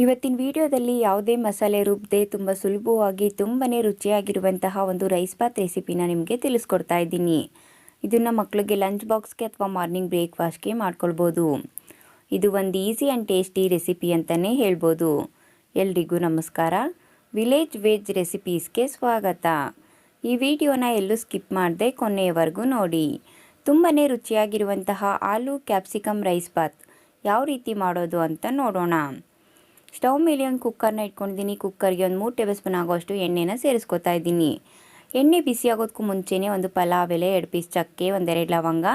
ಇವತ್ತಿನ ವಿಡಿಯೋದಲ್ಲಿ ಯಾವುದೇ ಮಸಾಲೆ ರುಬ್ಬದೆ ತುಂಬ ಸುಲಭವಾಗಿ ತುಂಬನೇ ರುಚಿಯಾಗಿರುವಂತಹ ಒಂದು ರೈಸ್ ಬಾತ್ ರೆಸಿಪಿನ ನಿಮಗೆ ತಿಳಿಸ್ಕೊಡ್ತಾ ಇದ್ದೀನಿ. ಇದನ್ನು ಮಕ್ಕಳಿಗೆ ಲಂಚ್ ಬಾಕ್ಸ್ಗೆ ಅಥವಾ ಮಾರ್ನಿಂಗ್ ಬ್ರೇಕ್ಫಾಸ್ಟ್ಗೆ ಮಾಡ್ಕೊಳ್ಬೋದು. ಇದು ಒಂದು ಈಸಿ ಆ್ಯಂಡ್ ಟೇಸ್ಟಿ ರೆಸಿಪಿ ಅಂತಲೇ ಹೇಳ್ಬೋದು. ಎಲ್ರಿಗೂ ನಮಸ್ಕಾರ. ವಿಲೇಜ್ ವೆಜ್ ರೆಸಿಪೀಸ್ಗೆ ಸ್ವಾಗತ. ಈ ವಿಡಿಯೋನ ಎಲ್ಲೂ ಸ್ಕಿಪ್ ಮಾಡದೆ ಕೊನೆಯವರೆಗೂ ನೋಡಿ. ತುಂಬನೇ ರುಚಿಯಾಗಿರುವಂತಹ ಆಲೂ ಕ್ಯಾಪ್ಸಿಕಮ್ ರೈಸ್ ಬಾತ್ ಯಾವ ರೀತಿ ಮಾಡೋದು ಅಂತ ನೋಡೋಣ. ಸ್ಟವ್ ಮೇಲೆ ಒಂದು ಕುಕ್ಕರ್ನ ಇಟ್ಕೊಂಡಿದ್ದೀನಿ. ಕುಕ್ಕರ್ಗೆ ಒಂದು 3 ಟೇಬಲ್ ಸ್ಪೂನ್ ಆಗೋಷ್ಟು ಎಣ್ಣೆನ ಸೇರಿಸ್ಕೊತಾ ಇದ್ದೀನಿ. ಎಣ್ಣೆ ಬಿಸಿ ಆಗೋದಕ್ಕೂ ಮುಂಚೆನೇ ಒಂದು ಪಲಾವ್ ಎಲೆ, 2 ಪೀಸ್ ಚಕ್ಕೆ, 1-2 ಲವಂಗ,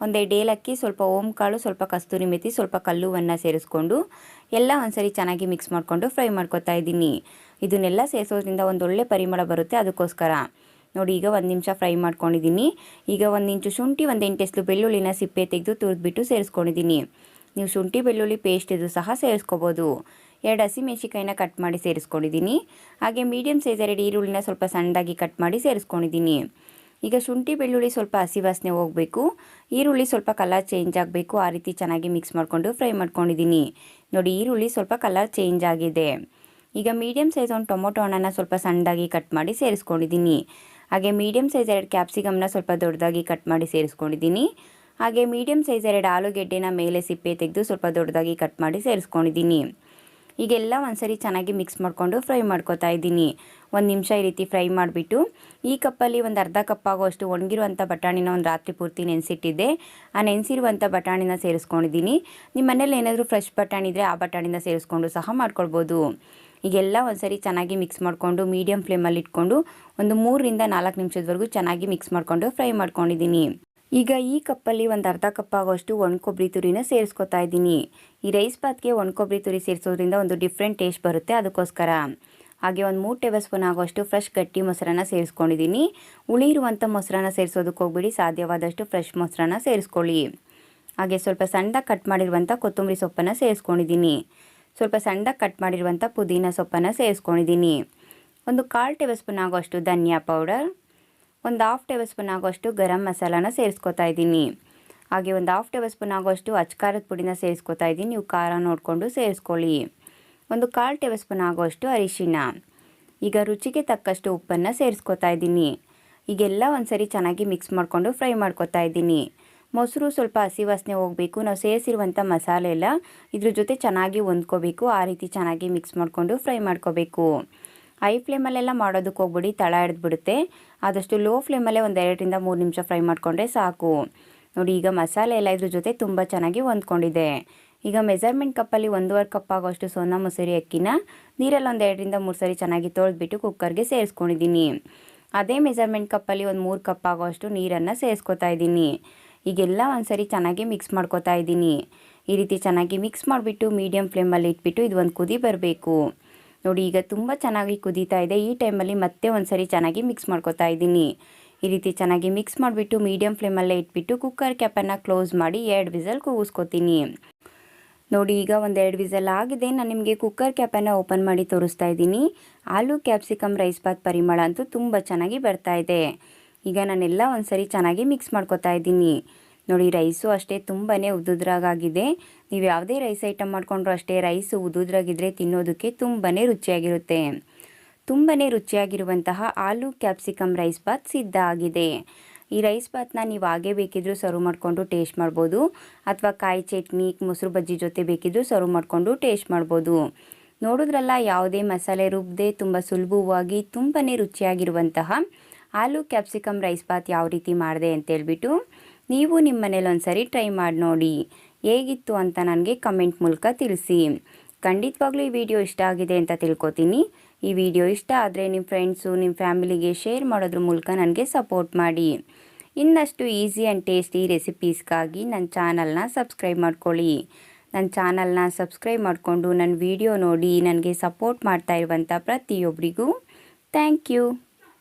1 ಏಲಕ್ಕಿ, ಸ್ವಲ್ಪ ಓಂಕಾಳು, ಸ್ವಲ್ಪ ಕಸ್ತೂರಿ ಮೆಥಿ, ಸ್ವಲ್ಪ ಕಲ್ಲುವನ್ನು ಸೇರಿಸ್ಕೊಂಡು ಎಲ್ಲ ಒಂದ್ಸರಿ ಚೆನ್ನಾಗಿ ಮಿಕ್ಸ್ ಮಾಡಿಕೊಂಡು ಫ್ರೈ ಮಾಡ್ಕೊತಾ ಇದ್ದೀನಿ. ಇದನ್ನೆಲ್ಲ ಸೇರಿಸೋದ್ರಿಂದ ಒಂದೊಳ್ಳೆ ಪರಿಮಳ ಬರುತ್ತೆ. ಅದಕ್ಕೋಸ್ಕರ ನೋಡಿ, ಈಗ 1 ನಿಮಿಷ ಫ್ರೈ ಮಾಡ್ಕೊಂಡಿದ್ದೀನಿ. ಈಗ 1 ಇಂಚು ಶುಂಠಿ, 1 8 ಎಸಳು ಬೆಳ್ಳುಳ್ಳಿನ ಸಿಪ್ಪೆ ತೆಗೆದು ತುರಿದ್ಬಿಟ್ಟು ಸೇರಿಸ್ಕೊಂಡಿದ್ದೀನಿ. ನೀವು ಶುಂಠಿ ಬೆಳ್ಳುಳ್ಳಿ ಪೇಸ್ಟ್ ಇದು ಸಹ ಸೇರಿಸ್ಕೋಬೋದು. 2 ಹಸಿಮೆಣಸಿಕಾಯಿನ ಕಟ್ ಮಾಡಿ ಸೇರಿಸ್ಕೊಂಡಿದ್ದೀನಿ. ಹಾಗೆ ಮೀಡಿಯಮ್ ಸೈಜ್ 2 ಈರುಳ್ಳಿನ ಸ್ವಲ್ಪ ಸಣ್ಣದಾಗಿ ಕಟ್ ಮಾಡಿ ಸೇರಿಸ್ಕೊಂಡಿದ್ದೀನಿ. ಈಗ ಶುಂಠಿ ಬೆಳ್ಳುಳ್ಳಿ ಸ್ವಲ್ಪ ಹಸಿ ವಾಸನೆ ಹೋಗಬೇಕು, ಈರುಳ್ಳಿ ಸ್ವಲ್ಪ ಕಲರ್ ಚೇಂಜ್ ಆಗಬೇಕು. ಆ ರೀತಿ ಚೆನ್ನಾಗಿ ಮಿಕ್ಸ್ ಮಾಡಿಕೊಂಡು ಫ್ರೈ ಮಾಡ್ಕೊಂಡಿದ್ದೀನಿ. ನೋಡಿ, ಈರುಳ್ಳಿ ಸ್ವಲ್ಪ ಕಲರ್ ಚೇಂಜ್ ಆಗಿದೆ. ಈಗ ಮೀಡಿಯಮ್ ಸೈಜ್ ಒಂದು ಟೊಮೊಟೊ ಹಣ್ಣನ್ನು ಸ್ವಲ್ಪ ಸಣ್ಣದಾಗಿ ಕಟ್ ಮಾಡಿ ಸೇರಿಸ್ಕೊಂಡಿದ್ದೀನಿ. ಹಾಗೆ ಮೀಡಿಯಮ್ ಸೈಜ್ 2 ಕ್ಯಾಪ್ಸಿಕಮ್ನ ಸ್ವಲ್ಪ ದೊಡ್ಡದಾಗಿ ಕಟ್ ಮಾಡಿ ಸೇರಿಸ್ಕೊಂಡಿದ್ದೀನಿ. ಹಾಗೆ ಮೀಡಿಯಮ್ ಸೈಜ್ 2 ಆಲೂಗೆಡ್ಡೆನ ಮೇಲೆ ಸಿಪ್ಪೆ ತೆಗೆದು ಸ್ವಲ್ಪ ದೊಡ್ಡದಾಗಿ ಕಟ್ ಮಾಡಿ ಸೇರಿಸ್ಕೊಂಡಿದ್ದೀನಿ. ಈಗೆಲ್ಲ ಒಂದ್ಸರಿ ಚೆನ್ನಾಗಿ ಮಿಕ್ಸ್ ಮಾಡಿಕೊಂಡು ಫ್ರೈ ಮಾಡ್ಕೊತಾ ಇದ್ದೀನಿ. 1 ನಿಮಿಷ ಈ ರೀತಿ ಫ್ರೈ ಮಾಡಿಬಿಟ್ಟು ಈ ಕಪ್ಪಲ್ಲಿ ಒಂದು ಅರ್ಧ ಕಪ್ ಆಗೋಷ್ಟು ಒಣಗಿರುವಂಥ ಬಟಾಣಿನ ಒಂದು ರಾತ್ರಿ ಪೂರ್ತಿ ನೆನೆಸಿಟ್ಟಿದ್ದೆ. ಆ ನೆನೆಸಿರುವಂಥ ಬಟಾಣಿನ ಸೇರಿಸ್ಕೊಂಡಿದ್ದೀನಿ. ನಿಮ್ಮ ಮನೇಲಿ ಏನಾದರೂ ಫ್ರೆಶ್ ಬಟಾಣಿ ಇದ್ದರೆ ಆ ಬಟಾಣಿನ ಸೇರಿಸ್ಕೊಂಡು ಸಹ ಮಾಡ್ಕೊಳ್ಬೋದು. ಈಗೆಲ್ಲ ಒಂದ್ಸರಿ ಚೆನ್ನಾಗಿ ಮಿಕ್ಸ್ ಮಾಡಿಕೊಂಡು ಮೀಡಿಯಮ್ ಫ್ಲೇಮಲ್ಲಿ ಇಟ್ಕೊಂಡು ಒಂದು 3ರಿಂದ 4 ನಿಮಿಷದವರೆಗೂ ಚೆನ್ನಾಗಿ ಮಿಕ್ಸ್ ಮಾಡಿಕೊಂಡು ಫ್ರೈ ಮಾಡ್ಕೊಂಡಿದ್ದೀನಿ. ಈಗ ಈ ಕಪ್ಪಲ್ಲಿ ಒಂದು ಅರ್ಧ ಕಪ್ ಆಗೋಷ್ಟು ಒಣ ಕೊಬ್ಬರಿ ತುರಿನ ಸೇರಿಸ್ಕೊತಾ ಇದ್ದೀನಿ. ಈ ರೈಸ್ ಬಾತ್ಗೆ ಒಣ ಕೊಬ್ಬರಿ ತುರಿ ಸೇರಿಸೋದ್ರಿಂದ ಒಂದು ಡಿಫ್ರೆಂಟ್ ಟೇಸ್ಟ್ ಬರುತ್ತೆ. ಅದಕ್ಕೋಸ್ಕರ ಹಾಗೆ ಒಂದು 3 ಟೇಬಲ್ ಸ್ಪೂನ್ ಆಗೋಷ್ಟು ಫ್ರೆಶ್ ಗಟ್ಟಿ ಮೊಸರನ್ನ ಸೇರಿಸ್ಕೊಂಡಿದ್ದೀನಿ. ಹುಳಿ ಇರುವಂಥ ಮೊಸರನ್ನ ಸೇರಿಸೋದಕ್ಕೆ ಹೋಗ್ಬಿಡಿ, ಸಾಧ್ಯವಾದಷ್ಟು ಫ್ರೆಶ್ ಮೊಸರನ್ನ ಸೇರಿಸ್ಕೊಳ್ಳಿ. ಹಾಗೆ ಸ್ವಲ್ಪ ಸಣ್ಣದಾಗಿ ಕಟ್ ಮಾಡಿರುವಂಥ ಕೊತ್ತಂಬರಿ ಸೊಪ್ಪನ್ನು ಸೇರಿಸ್ಕೊಂಡಿದ್ದೀನಿ. ಸ್ವಲ್ಪ ಸಣ್ಣದಾಗಿ ಕಟ್ ಮಾಡಿರುವಂಥ ಪುದೀನ ಸೊಪ್ಪನ್ನು ಸೇರಿಸ್ಕೊಂಡಿದ್ದೀನಿ. ಒಂದು 1/4 ಟೇಬಲ್ ಸ್ಪೂನ್ ಆಗೋಷ್ಟು ಧನಿಯಾ ಪೌಡರ್, ಒಂದು 1/2 ಟೇಬಲ್ ಸ್ಪೂನ್ ಆಗೋಷ್ಟು ಗರಂ ಮಸಾಲಾನ ಸೇರಿಸ್ಕೊತಾ ಇದ್ದೀನಿ. ಹಾಗೆ ಒಂದು 1/2 ಟೇಬಲ್ ಸ್ಪೂನ್ ಆಗೋಷ್ಟು ಅಚ್ಕಾರದ ಪುಡಿನ ಸೇರಿಸ್ಕೊತಾ ಇದ್ದೀನಿ. ನೀವು ಖಾರ ನೋಡಿಕೊಂಡು ಸೇರಿಸ್ಕೊಳ್ಳಿ. ಒಂದು 1/4 ಟೇಬಲ್ ಸ್ಪೂನ್ ಆಗೋಷ್ಟು ಅರಿಶಿನ. ಈಗ ರುಚಿಗೆ ತಕ್ಕಷ್ಟು ಉಪ್ಪನ್ನು ಸೇರಿಸ್ಕೊತಾ ಇದ್ದೀನಿ. ಈಗೆಲ್ಲ ಒಂದ್ಸರಿ ಚೆನ್ನಾಗಿ ಮಿಕ್ಸ್ ಮಾಡಿಕೊಂಡು ಫ್ರೈ ಮಾಡ್ಕೊತಾ ಇದ್ದೀನಿ. ಮೊಸರು ಸ್ವಲ್ಪ ಹಸಿ ವಾಸನೆ ಹೋಗಬೇಕು. ನಾವು ಸೇರಿಸಿರುವಂಥ ಮಸಾಲೆ ಎಲ್ಲ ಇದ್ರ ಜೊತೆ ಚೆನ್ನಾಗಿ ಹೊಂದ್ಕೋಬೇಕು. ಆ ರೀತಿ ಚೆನ್ನಾಗಿ ಮಿಕ್ಸ್ ಮಾಡಿಕೊಂಡು ಫ್ರೈ ಮಾಡ್ಕೋಬೇಕು. ಹೈ ಫ್ಲೇಮಲ್ಲೆಲ್ಲ ಮಾಡೋದಕ್ಕೆ ಹೋಗ್ಬಿಡಿ, ತಳ ಹಿಡಿದ್ಬಿಡುತ್ತೆ. ಆದಷ್ಟು ಲೋ ಫ್ಲೇಮಲ್ಲೇ ಒಂದು 2ರಿಂದ 3 ನಿಮಿಷ ಫ್ರೈ ಮಾಡಿಕೊಂಡ್ರೆ ಸಾಕು. ನೋಡಿ, ಈಗ ಮಸಾಲೆ ಎಲ್ಲ ಇದ್ರ ಜೊತೆ ತುಂಬ ಚೆನ್ನಾಗಿ ಹೊಂದ್ಕೊಂಡಿದೆ. ಈಗ ಮೆಜರ್ಮೆಂಟ್ ಕಪ್ಪಲ್ಲಿ 1.5 ಕಪ್ ಆಗೋಷ್ಟು ಸೋನಾ ಮಸೂರಿ ಅಕ್ಕಿನ ನೀರಲ್ಲಿ ಒಂದು 2ರಿಂದ 3 ಸರಿ ಚೆನ್ನಾಗಿ ತೊಳೆದ್ಬಿಟ್ಟು ಕುಕ್ಕರ್ಗೆ ಸೇರಿಸ್ಕೊಂಡಿದ್ದೀನಿ. ಅದೇ ಮೆಜರ್ಮೆಂಟ್ ಕಪ್ಪಲ್ಲಿ ಒಂದು 3 ಕಪ್ ಆಗೋಷ್ಟು ನೀರನ್ನು ಸೇರಿಸ್ಕೊತಾ ಇದ್ದೀನಿ. ಈಗೆಲ್ಲ ಒಂದ್ಸರಿ ಚೆನ್ನಾಗಿ ಮಿಕ್ಸ್ ಮಾಡ್ಕೊತಾ ಇದ್ದೀನಿ. ಈ ರೀತಿ ಚೆನ್ನಾಗಿ ಮಿಕ್ಸ್ ಮಾಡಿಬಿಟ್ಟು ಮೀಡಿಯಮ್ ಫ್ಲೇಮಲ್ಲಿ ಇಟ್ಬಿಟ್ಟು ಇದು ಒಂದು ಕುದಿ ಬರಬೇಕು. ನೋಡಿ, ಈಗ ತುಂಬ ಚೆನ್ನಾಗಿ ಕುದೀತಾ ಇದೆ. ಈ ಟೈಮಲ್ಲಿ ಮತ್ತೆ ಒಂದ್ಸರಿ ಚೆನ್ನಾಗಿ ಮಿಕ್ಸ್ ಮಾಡ್ಕೊತಾ ಇದ್ದೀನಿ. ಈ ರೀತಿ ಚೆನ್ನಾಗಿ ಮಿಕ್ಸ್ ಮಾಡಿಬಿಟ್ಟು ಮೀಡಿಯಮ್ ಫ್ಲೇಮಲ್ಲೇ ಇಟ್ಬಿಟ್ಟು ಕುಕ್ಕರ್ ಕ್ಯಾಪನ್ನು ಕ್ಲೋಸ್ ಮಾಡಿ 2 ವಿಸಲ್ ಕೂಗಿಸ್ಕೊತೀನಿ. ನೋಡಿ, ಈಗ 1-2 ವಿಸಲ್ ಆಗಿದೆ. ನಾನು ನಿಮಗೆ ಕುಕ್ಕರ್ ಕ್ಯಾಪನ್ನು ಓಪನ್ ಮಾಡಿ ತೋರಿಸ್ತಾ ಇದ್ದೀನಿ. ಆಲೂ ಕ್ಯಾಪ್ಸಿಕಮ್ ರೈಸ್ ಬಾತ್ ಪರಿಮಳ ಅಂತೂ ತುಂಬ ಚೆನ್ನಾಗಿ ಬರ್ತಾ ಇದೆ. ಈಗ ನಾನೆಲ್ಲ ಒಂದ್ಸರಿ ಚೆನ್ನಾಗಿ ಮಿಕ್ಸ್ ಮಾಡ್ಕೊತಾ ಇದ್ದೀನಿ. ನೋಡಿ, ರೈಸು ಅಷ್ಟೇ ತುಂಬಾ ಉದುದ್ರಾಗಿದೆ. ನೀವು ಯಾವುದೇ ರೈಸ್ ಐಟಮ್ ಮಾಡಿಕೊಂಡ್ರು ಅಷ್ಟೇ ರೈಸು ಉದುದ್ರಾಗಿದ್ದರೆ ತಿನ್ನೋದಕ್ಕೆ ತುಂಬಾ ರುಚಿಯಾಗಿರುತ್ತೆ. ತುಂಬಾ ರುಚಿಯಾಗಿರುವಂತಹ ಆಲೂ ಕ್ಯಾಪ್ಸಿಕಮ್ ರೈಸ್ ಬಾತ್ ಸಿದ್ಧ ಆಗಿದೆ. ಈ ರೈಸ್ ಬಾತ್ನ ನೀವು ಹಾಗೆ ಬೇಕಿದ್ದರೂ ಸರ್ವ್ ಮಾಡಿಕೊಂಡು ಟೇಸ್ಟ್ ಮಾಡ್ಬೋದು, ಅಥವಾ ಕಾಯಿ ಚಟ್ನಿ, ಮೊಸರು ಬಜ್ಜಿ ಜೊತೆ ಬೇಕಿದ್ದರೂ ಸರ್ವ್ ಮಾಡಿಕೊಂಡು ಟೇಸ್ಟ್ ಮಾಡ್ಬೋದು. ನೋಡಿದ್ರಲ್ಲ, ಯಾವುದೇ ಮಸಾಲೆ ರುಬ್ಬದೆ ತುಂಬ ಸುಲಭವಾಗಿ ತುಂಬಾ ರುಚಿಯಾಗಿರುವಂತಹ ಆಲೂ ಕ್ಯಾಪ್ಸಿಕಮ್ ರೈಸ್ ಬಾತ್ ಯಾವ ರೀತಿ ಮಾಡಿದೆ ಅಂತೇಳ್ಬಿಟ್ಟು ನೀವು ನಿಮ್ಮ ಮನೇಲಿ ಒಂದ್ಸರಿ ಟ್ರೈ ಮಾಡಿ ನೋಡಿ. ಹೇಗಿತ್ತು ಅಂತ ನನಗೆ ಕಮೆಂಟ್ ಮೂಲಕ ತಿಳಿಸಿ. ಖಂಡಿತವಾಗ್ಲೂ ಈ ವಿಡಿಯೋ ಇಷ್ಟ ಆಗಿದೆ ಅಂತ ತಿಳ್ಕೊತೀನಿ. ಈ ವಿಡಿಯೋ ಇಷ್ಟ ಆದರೆ ನಿಮ್ಮ ಫ್ರೆಂಡ್ಸು, ನಿಮ್ಮ ಫ್ಯಾಮಿಲಿಗೆ ಶೇರ್ ಮಾಡೋದ್ರ ಮೂಲಕ ನನಗೆ ಸಪೋರ್ಟ್ ಮಾಡಿ. ಇನ್ನಷ್ಟು ಈಸಿ ಆ್ಯಂಡ್ ಟೇಸ್ಟಿ ರೆಸಿಪೀಸ್ಗಾಗಿ ನನ್ನ ಚಾನಲ್ನ ಸಬ್ಸ್ಕ್ರೈಬ್ ಮಾಡ್ಕೊಳ್ಳಿ. ನನ್ನ ಚಾನಲ್ನ ಸಬ್ಸ್ಕ್ರೈಬ್ ಮಾಡಿಕೊಂಡು ನನ್ನ ವಿಡಿಯೋ ನೋಡಿ ನನಗೆ ಸಪೋರ್ಟ್ ಮಾಡ್ತಾ ಇರುವಂಥ ಪ್ರತಿಯೊಬ್ಬರಿಗೂ ಥ್ಯಾಂಕ್ ಯು.